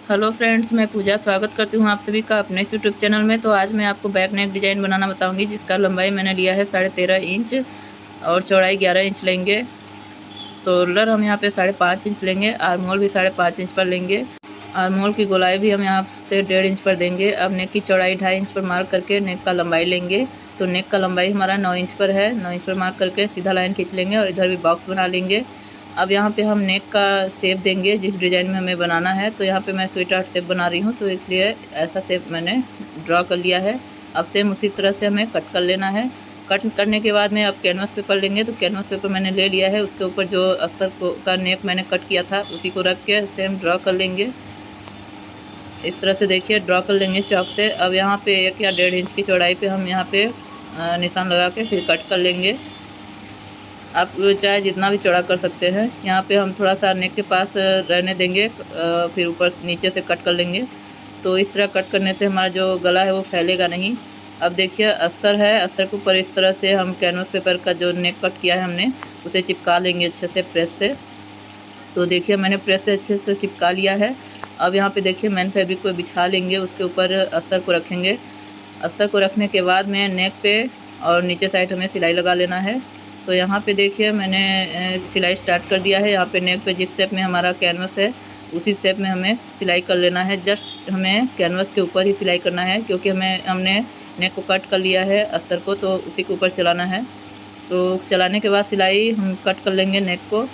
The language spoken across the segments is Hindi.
हेलो फ्रेंड्स, मैं पूजा स्वागत करती हूँ आप सभी का अपने इस यूट्यूब चैनल में। तो आज मैं आपको बैक नेक डिज़ाइन बनाना बताऊंगी, जिसका लंबाई मैंने लिया है 13.5 इंच और चौड़ाई 11 इंच लेंगे। शोल्डर हम यहाँ पे 5.5 इंच लेंगे, आर्म होल भी 5.5 इंच पर लेंगे। आर्म होल की गोलाई भी हम यहाँ से 1.5 इंच पर देंगे। अब नेक की चौड़ाई 2.5 इंच पर मार्क करके नेक का लंबाई लेंगे। तो नेक का लंबाई हमारा 9 इंच पर है। 9 इंच पर मार्क करके सीधा लाइन खींच लेंगे और इधर भी बॉक्स बना लेंगे। अब यहाँ पे हम नेक का शेप देंगे जिस डिज़ाइन में हमें बनाना है। तो यहाँ पे मैं स्वीट हार्ट शेप बना रही हूँ, तो इसलिए ऐसा शेप मैंने ड्रॉ कर लिया है। अब सेम उसी तरह से हमें कट कर लेना है। कट करने के बाद में अब कैनवास पेपर लेंगे। तो कैनवास पेपर मैंने ले लिया है, उसके ऊपर जो अस्तर का नेक मैंने कट किया था उसी को रख के सेम ड्रॉ कर लेंगे। इस तरह से देखिए ड्रॉ कर लेंगे चॉक से। अब यहाँ पे 1 या 1.5 इंच की चौड़ाई पे हम यहाँ पे निशान लगा के फिर कट कर लेंगे। आप चाहे जितना भी चौड़ा कर सकते हैं। यहाँ पे हम थोड़ा सा नेक के पास रहने देंगे, फिर ऊपर नीचे से कट कर लेंगे। तो इस तरह कट करने से हमारा जो गला है वो फैलेगा नहीं। अब देखिए अस्तर है, अस्तर के ऊपर इस तरह से हम कैनवास पेपर का जो नेक कट किया है हमने उसे चिपका लेंगे अच्छे से प्रेस से। तो देखिए मैंने प्रेस से अच्छे से चिपका लिया है। अब यहाँ पे देखिए मैन फैब्रिक को बिछा लेंगे, उसके ऊपर अस्तर को रखेंगे। अस्तर को रखने के बाद में नेक पे और नीचे साइड हमें सिलाई लगा लेना है। तो यहाँ पे देखिए मैंने सिलाई स्टार्ट कर दिया है। यहाँ पे नेक पे जिस शेप में हमारा कैनवस है उसी शेप में हमें सिलाई कर लेना है। जस्ट हमें कैनवस के ऊपर ही सिलाई करना है, क्योंकि हमने नेक को कट कर लिया है अस्तर को, तो उसी के ऊपर चलाना है। तो चलाने के बाद सिलाई हम कट कर लेंगे नेक को।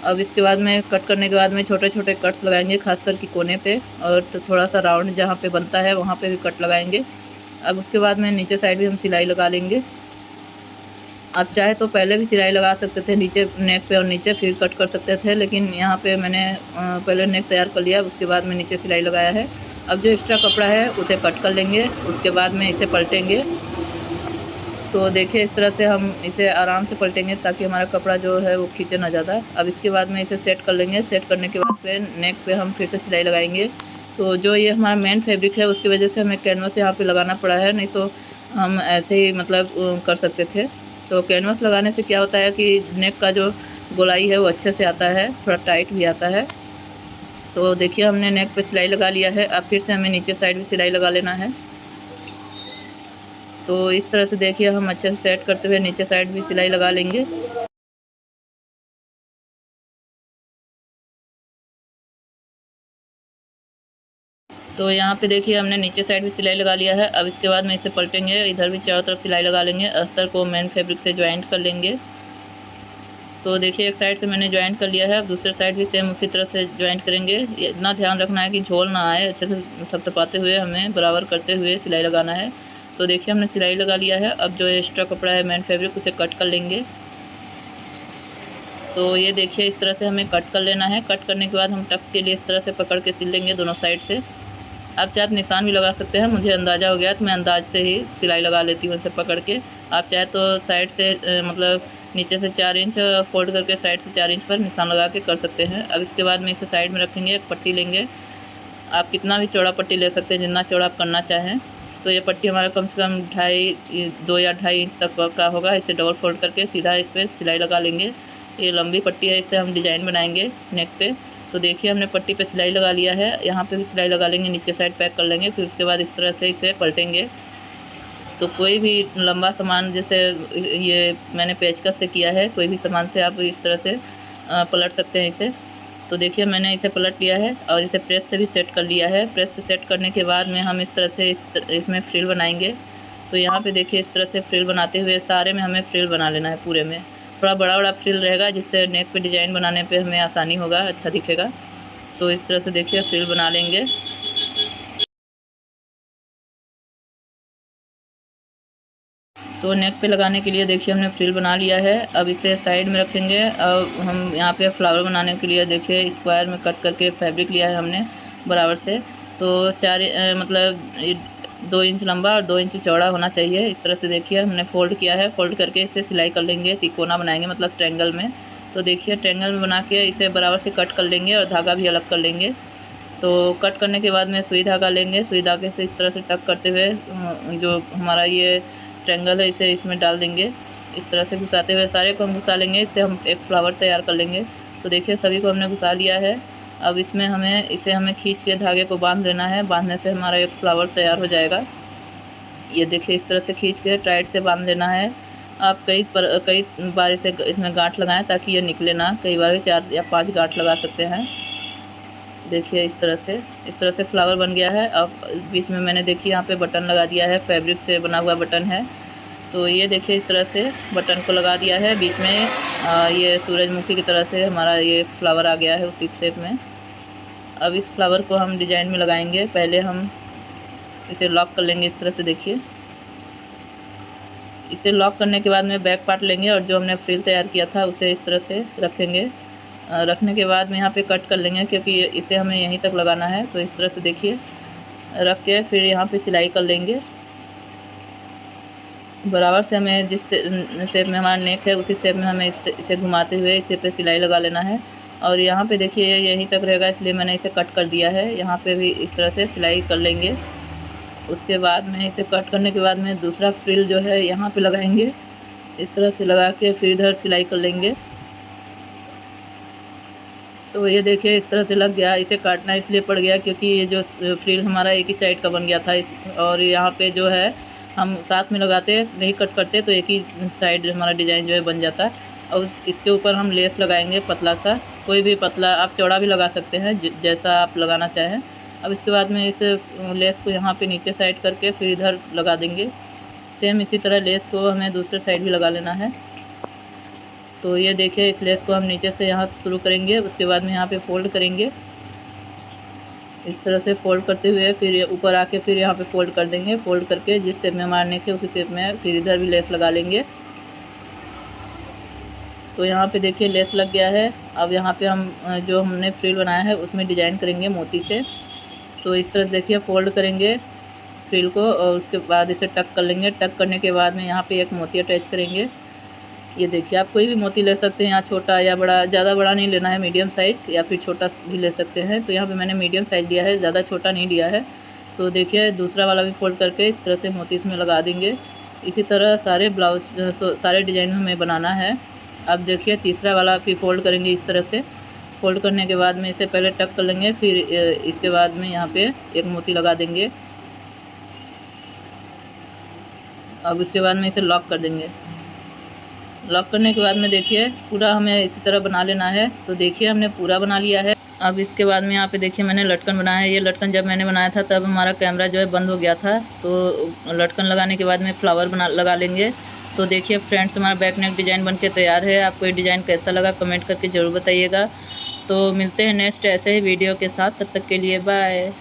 अब इसके बाद में कट करने के बाद में छोटे छोटे कट्स लगाएंगे, खासकर कि कोने पे, और तो थोड़ा सा राउंड जहाँ पे बनता है वहाँ पे भी कट लगाएंगे। अब उसके बाद में नीचे साइड भी हम सिलाई लगा लेंगे। आप चाहे तो पहले भी सिलाई लगा सकते थे नीचे नेक पे और नीचे फिर कट कर सकते थे, लेकिन यहाँ पे मैंने पहले नेक तैयार कर लिया, उसके बाद में नीचे सिलाई लगाया है। अब जो एक्स्ट्रा कपड़ा है उसे कट कर लेंगे, उसके बाद में इसे पलटेंगे। तो देखिए इस तरह से हम इसे आराम से पलटेंगे ताकि हमारा कपड़ा जो है वो खींचे ना ज़्यादा। अब इसके बाद में इसे सेट कर लेंगे। सेट करने के बाद फिर नेक पे हम फिर से सिलाई लगाएंगे। तो जो ये हमारा मेन फैब्रिक है उसकी वजह से हमें कैनवास यहाँ पे लगाना पड़ा है, नहीं तो हम ऐसे ही मतलब कर सकते थे। तो कैनवास लगाने से क्या होता है कि नेक का जो गोलाई है वो अच्छे से आता है, थोड़ा टाइट भी आता है। तो देखिए हमने नेक पे सिलाई लगा लिया है। अब फिर से हमें नीचे साइड भी सिलाई लगा लेना है। तो इस तरह से देखिए हम अच्छे से सेट करते हुए नीचे साइड भी सिलाई लगा लेंगे। तो यहाँ पे देखिए हमने नीचे साइड भी सिलाई लगा लिया है। अब इसके बाद में इसे पलटेंगे, इधर भी चारों तरफ सिलाई लगा लेंगे। अस्तर को मेन फैब्रिक से ज्वाइंट कर लेंगे। तो देखिए एक साइड से मैंने ज्वाइंट कर लिया है, अब दूसरे साइड भी सेम उसी तरह से ज्वाइंट करेंगे। इतना ध्यान रखना है कि झोल ना आए, अच्छे से थपथपाते हुए हमें बराबर करते हुए सिलाई लगाना है। तो देखिए हमने सिलाई लगा लिया है। अब जो एक्स्ट्रा कपड़ा है मेन फैब्रिक उसे कट कर लेंगे। तो ये देखिए इस तरह से हमें कट कर लेना है। कट करने के बाद हम टक्स के लिए इस तरह से पकड़ के सिल लेंगे दोनों साइड से। आप चाहे तो निशान भी लगा सकते हैं, मुझे अंदाज़ा हो गया तो मैं अंदाज से ही सिलाई लगा लेती हूँ इसे पकड़ के। आप चाहे तो साइड से मतलब नीचे से 4 इंच फोल्ड करके साइड से 4 इंच पर निशान लगा के कर सकते हैं। अब इसके बाद में इसे साइड में रखेंगे, एक पट्टी लेंगे। आप कितना भी चौड़ा पट्टी ले सकते हैं, जितना चौड़ा आप करना चाहें। तो ये पट्टी हमारा कम से कम 2 या 2.5 इंच तक का होगा। इसे डबल फोल्ड करके सीधा इस पर सिलाई लगा लेंगे। ये लंबी पट्टी है, इससे हम डिज़ाइन बनाएंगे नेक पे। तो देखिए हमने पट्टी पे सिलाई लगा लिया है, यहाँ पे भी सिलाई लगा लेंगे, नीचे साइड पैक कर लेंगे। फिर उसके बाद इस तरह से इसे पलटेंगे। तो कोई भी लंबा सामान, जैसे ये मैंने पेचकस से किया है, कोई भी सामान से आप इस तरह से पलट सकते हैं इसे। तो देखिए मैंने इसे पलट लिया है और इसे प्रेस से भी सेट कर लिया है। प्रेस से सेट करने के बाद में हम इस तरह से इसमें फ्रिल बनाएंगे। तो यहाँ पे देखिए इस तरह से फ्रिल बनाते हुए सारे में हमें फ्रिल बना लेना है पूरे में। थोड़ा बड़ा बड़ा फ्रिल रहेगा, जिससे नेक पे डिज़ाइन बनाने पे हमें आसानी होगा, अच्छा दिखेगा। तो इस तरह से देखिए फ्रिल बना लेंगे। तो नेक पे लगाने के लिए देखिए हमने फ्रिल बना लिया है। अब इसे साइड में रखेंगे। अब हम यहाँ पे फ्लावर बनाने के लिए देखिए स्क्वायर में कट करके फैब्रिक लिया है हमने बराबर से। तो 4 मतलब 2 इंच लंबा और 2 इंच चौड़ा होना चाहिए। इस तरह से देखिए हमने फोल्ड किया है। फोल्ड करके इसे सिलाई कर लेंगे, तिकोना बनाएंगे मतलब ट्रायंगल में। तो देखिए ट्रायंगल में बना के इसे बराबर से कट कर लेंगे और धागा भी अलग कर लेंगे। तो कट करने के बाद में सुई धागा लेंगे। सुई धागे से इस तरह से टक करते हुए जो हमारा ये ट्रायंगल है इसे इसमें डाल देंगे। इस तरह से घुसाते हुए सारे को हम घुसा लेंगे। इससे हम एक फ्लावर तैयार कर लेंगे। तो देखिए सभी को हमने घुसा लिया है। अब इसमें हमें खींच के धागे को बांध लेना है। बांधने से हमारा एक फ्लावर तैयार हो जाएगा। ये देखिए इस तरह से खींच के टाइट से बांध लेना है। आप कई बार इसे इसमें गांठ लगाएं ताकि ये निकले ना। कई बार 4 या 5 गांठ लगा सकते हैं। देखिए इस तरह से फ्लावर बन गया है। अब बीच में मैंने देखिए यहाँ पे बटन लगा दिया है, फैब्रिक से बना हुआ बटन है। तो ये देखिए इस तरह से बटन को लगा दिया है। बीच में ये सूरजमुखी की तरह से हमारा ये फ्लावर आ गया है उसी शेप में। अब इस फ्लावर को हम डिजाइन में लगाएंगे। पहले हम इसे लॉक कर लेंगे इस तरह से। देखिए इसे लॉक करने के बाद में बैक पार्ट लेंगे और जो हमने फ्रिल तैयार किया था उसे इस तरह से रखेंगे। रखने के बाद में यहाँ पे कट कर लेंगे क्योंकि इसे हमें यहीं तक लगाना है। तो इस तरह से देखिए रख के फिर यहाँ पे सिलाई कर लेंगे। बराबर से हमें जिस शेप में हमारा नेक है उसी शेप में हमें इसे घुमाते हुए इसे पे सिलाई लगा लेना है। और यहाँ पे देखिए यहीं तक रहेगा, इसलिए मैंने इसे कट कर दिया है। यहाँ पे भी इस तरह से सिलाई कर लेंगे। उसके बाद में इसे कट करने के बाद में दूसरा फ्रिल जो है यहाँ पे लगाएंगे। इस तरह से लगा के फिर इधर सिलाई कर लेंगे। तो ये देखिए इस तरह से लग गया। इसे काटना इसलिए पड़ गया क्योंकि ये जो फ्रिल हमारा एक ही साइड का बन गया था और यहाँ पे जो है हम साथ में लगाते नहीं कट करते तो एक ही साइड हमारा डिज़ाइन जो है बन जाता। और इसके ऊपर हम लेस लगाएंगे पतला सा, कोई भी पतला, आप चौड़ा भी लगा सकते हैं जैसा आप लगाना चाहें। अब इसके बाद में इस लेस को यहाँ पे नीचे साइड करके फिर इधर लगा देंगे। सेम इसी तरह लेस को हमें दूसरे साइड भी लगा लेना है। तो ये देखिए इस लेस को हम नीचे से यहाँ शुरू करेंगे। उसके बाद में यहाँ पे फोल्ड करेंगे। इस तरह से फोल्ड करते हुए फिर ऊपर आके फिर यहाँ पे फोल्ड कर देंगे। फोल्ड करके जिस शेप में हमारा नेक है उसी शेप में फिर इधर भी लेस लगा लेंगे। तो यहाँ पे देखिए लेस लग गया है। अब यहाँ पे हम जो हमने फ्रिल बनाया है उसमें डिजाइन करेंगे मोती से। तो इस तरह देखिए फोल्ड करेंगे फ्रिल को और उसके बाद इसे टक कर लेंगे। टक करने के बाद में यहाँ पे एक मोती अटैच करेंगे। ये देखिए आप कोई भी मोती ले सकते हैं, यहाँ छोटा या बड़ा, ज़्यादा बड़ा नहीं लेना है, मीडियम साइज़ या फिर छोटा भी ले सकते हैं। तो यहाँ पे मैंने मीडियम साइज़ लिया है, ज़्यादा छोटा नहीं लिया है। तो देखिए दूसरा वाला भी फोल्ड करके इस तरह से मोती इसमें लगा देंगे। इसी तरह सारे ब्लाउज सारे डिजाइन हमें बनाना है। अब देखिए तीसरा वाला फिर फोल्ड करेंगे इस तरह से। फोल्ड करने के बाद में इसे पहले टक कर लेंगे, फिर इसके बाद में यहाँ पे एक मोती लगा देंगे। अब इसके बाद में इसे लॉक कर देंगे। लॉक करने के बाद में देखिए पूरा हमें इसी तरह बना लेना है। तो देखिए हमने पूरा बना लिया है। अब इसके बाद में यहाँ पे देखिए मैंने लटकन बनाया है। ये लटकन जब मैंने बनाया था तब हमारा कैमरा जो है बंद हो गया था। तो लटकन लगाने के बाद में फ्लावर लगा लेंगे। तो देखिए फ्रेंड्स हमारा बैक नेक डिज़ाइन बनके तैयार है। आपको ये डिज़ाइन कैसा लगा कमेंट करके ज़रूर बताइएगा। तो मिलते हैं नेक्स्ट ऐसे ही वीडियो के साथ, तब तक के लिए बाय।